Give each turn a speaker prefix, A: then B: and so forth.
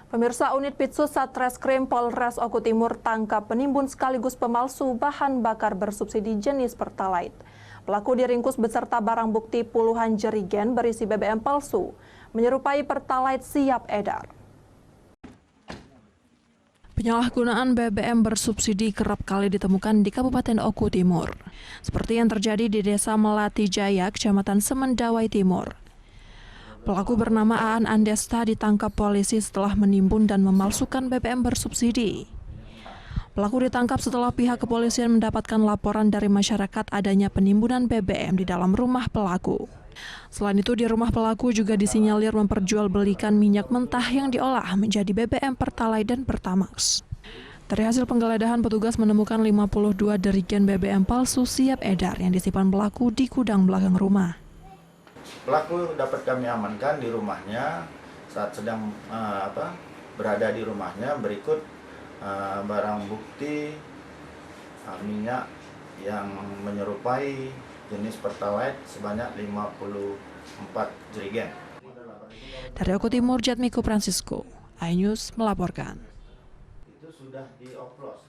A: Pemirsa, unit Pitsus Satreskrim Polres Oku Timur tangkap penimbun sekaligus pemalsu bahan bakar bersubsidi jenis Pertalite. Pelaku diringkus beserta barang bukti puluhan jerigen berisi BBM palsu, menyerupai Pertalite siap edar. Penyalahgunaan BBM bersubsidi kerap kali ditemukan di Kabupaten Oku Timur, seperti yang terjadi di Desa Melati Jaya, Kecamatan Semendawai Timur. Pelaku bernama Aan Andesta ditangkap polisi setelah menimbun dan memalsukan BBM bersubsidi. Pelaku ditangkap setelah pihak kepolisian mendapatkan laporan dari masyarakat adanya penimbunan BBM di dalam rumah pelaku. Selain itu, di rumah pelaku juga disinyalir memperjualbelikan minyak mentah yang diolah menjadi BBM Pertalite dan Pertamax. Dari hasil penggeledahan, petugas menemukan 52 jerigen BBM palsu siap edar yang disimpan pelaku di gudang belakang rumah.
B: Pelaku dapat kami amankan di rumahnya saat sedang berada di rumahnya. Berikut barang bukti minyak yang menyerupai jenis Pertalite sebanyak 54 jerigen.
A: Dari Oku Timur, Jatmiko Francisco, iNews melaporkan.
B: Itu sudah dioplos.